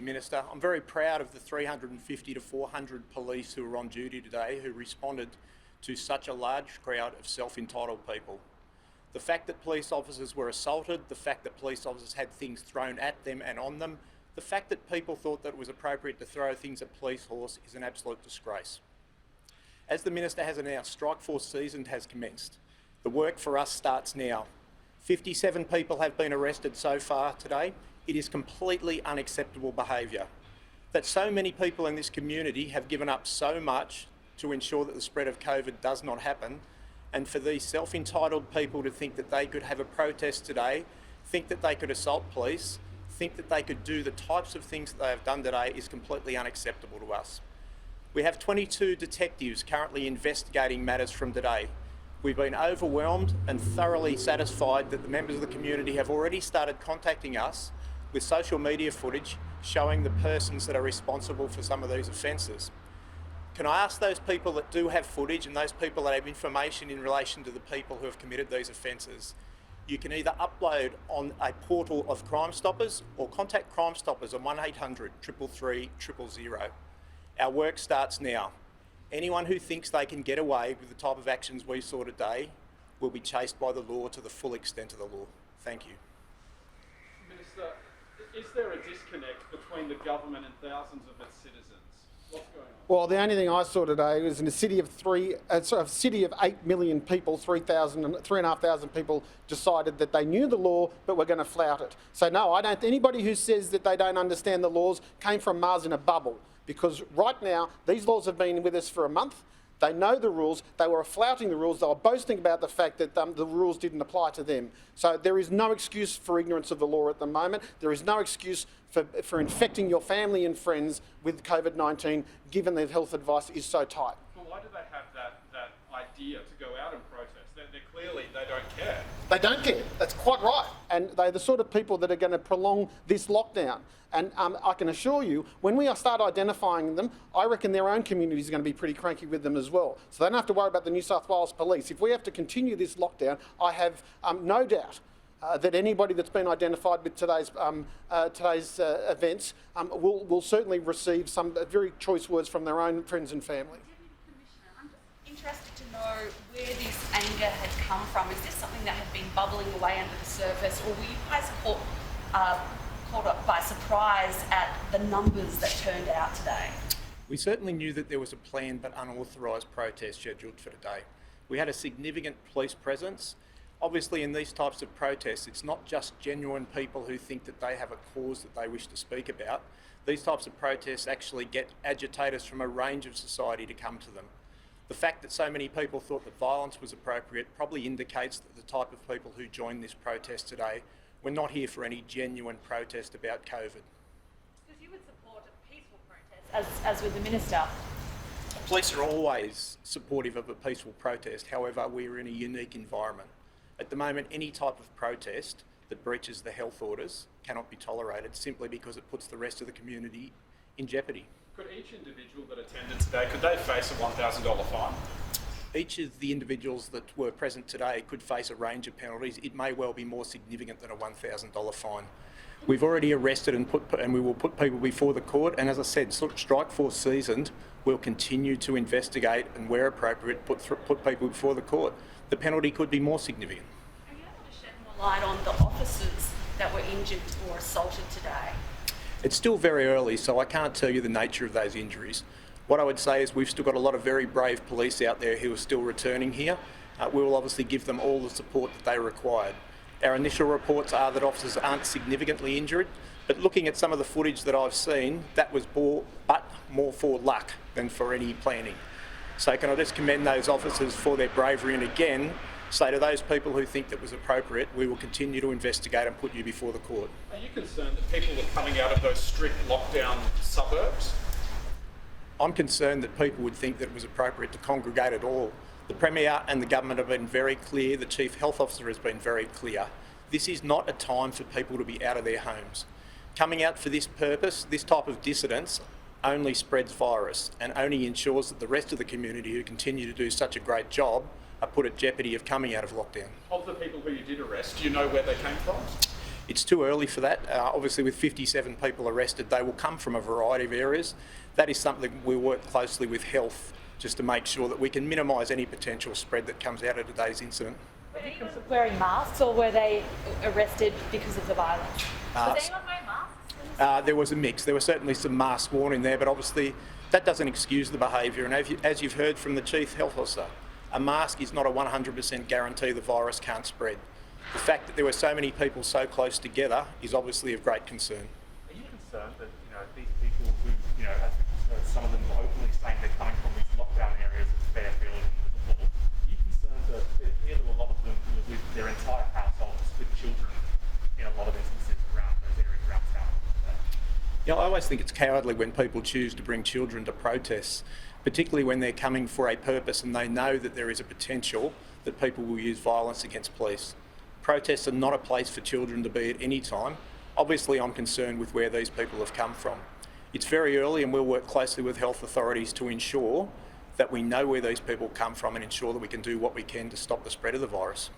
Minister, I'm very proud of the 350 to 400 police who were on duty today who responded to such a large crowd of self-entitled people. The fact that police officers were assaulted, the fact that police officers had things thrown at them and on them, the fact that people thought that it was appropriate to throw things at police horse is an absolute disgrace. As the Minister has announced, Strike Force season has commenced. The work for us starts now. 57 people have been arrested so far today. It is completely unacceptable behaviour. That so many people in this community have given up so much to ensure that the spread of COVID does not happen, and for these self-entitled people to think that they could have a protest today, think that they could assault police, think that they could do the types of things that they have done today is completely unacceptable to us. We have 22 detectives currently investigating matters from today. We've been overwhelmed and thoroughly satisfied that the members of the community have already started contacting us with social media footage showing the persons that are responsible for some of these offences. Can I ask those people that do have footage and those people that have information in relation to the people who have committed these offences, you can either upload on a portal of Crime Stoppers or contact Crime Stoppers on 1800 333 000. Our work starts now. Anyone who thinks they can get away with the type of actions we saw today will be chased by the law to the full extent of the law. Thank you. Minister, is there a disconnect between the government and thousands of its citizens? What's going on? Well, the only thing I saw today was in a city of 8 million people, 3,500 people decided that they knew the law but were going to flout it. So no, I don't. Anybody who says that they don't understand the laws came from Mars in a bubble, because right now these laws have been with us for a month. They know the rules. They were flouting the rules. They were boasting about the fact that the rules didn't apply to them. So there is no excuse for ignorance of the law at the moment. There is no excuse for infecting your family and friends with COVID-19, given that health advice is so tight. Well, why do they have that idea to go out and protest? They're clearly, they don't care. They don't care. That's quite right. And they're the sort of people that are going to prolong this lockdown. And I can assure you, when we start identifying them, I reckon their own communities are going to be pretty cranky with them as well. So they don't have to worry about the New South Wales Police. If we have to continue this lockdown, I have no doubt that anybody that's been identified with today's events will certainly receive some very choice words from their own friends and family. Commissioner, I'm just interested to know where this anger had come from. Is this something that had been bubbling away under the surface, or were you guys caught up by surprise at the numbers that turned out today? We certainly knew that there was a planned but unauthorised protest scheduled for today. We had a significant police presence. Obviously, in these types of protests, it's not just genuine people who think that they have a cause that they wish to speak about. These types of protests actually get agitators from a range of society to come to them. The fact that so many people thought that violence was appropriate probably indicates that the type of people who joined this protest today were not here for any genuine protest about COVID. Because you would support a peaceful protest, as with the Minister. Police are always supportive of a peaceful protest. However, we're in a unique environment. At the moment, any type of protest that breaches the health orders cannot be tolerated simply because it puts the rest of the community in jeopardy. Could each individual that attended today, could they face a $1,000 fine? Each of the individuals that were present today could face a range of penalties. It may well be more significant than a $1,000 fine. We've already arrested and we will put people before the court, and as I said, Strike Force seasoned, we'll continue to investigate and where appropriate put people before the court. The penalty could be more significant. Are you able to shed more light on the officers that were injured or assaulted today? It's still very early, so I can't tell you the nature of those injuries. What I would say is we've still got a lot of very brave police out there who are still returning here. We will obviously give them all the support that they required. Our initial reports are that officers aren't significantly injured, but looking at some of the footage that I've seen, that was more for luck than for any planning. So can I just commend those officers for their bravery, and again, say to those people who think that was appropriate, we will continue to investigate and put you before the court. Are you concerned that people are coming out of those strict lockdown suburbs? I'm concerned that people would think that it was appropriate to congregate at all. The Premier and the government have been very clear, the Chief Health Officer has been very clear. This is not a time for people to be out of their homes. Coming out for this purpose, this type of dissidence, only spreads virus and only ensures that the rest of the community who continue to do such a great job are put at jeopardy of coming out of lockdown. Of the people who you did arrest, do you know where they came from? It's too early for that. Obviously, with 57 people arrested, they will come from a variety of areas. That is something we work closely with health just to make sure that we can minimise any potential spread that comes out of today's incident. Were anyone wearing masks, or were they arrested because of the violence? Was anyone wearing masks? There was a mix. There were certainly some masks worn in there, but obviously that doesn't excuse the behaviour. And as you've heard from the Chief Health Officer, a mask is not a 100% guarantee the virus can't spread. The fact that there were so many people so close together is obviously of great concern. Are you concerned that these people who, as some of them are openly saying they're coming from these lockdown areas of Fairfield and Liverpool, are you concerned that it appears that a lot of them live with their entire households with children in a lot of instances around those areas around town? I always think it's cowardly when people choose to bring children to protests, particularly when they're coming for a purpose and they know that there is a potential that people will use violence against police. Protests are not a place for children to be at any time. Obviously, I'm concerned with where these people have come from. It's very early and we'll work closely with health authorities to ensure that we know where these people come from and ensure that we can do what we can to stop the spread of the virus.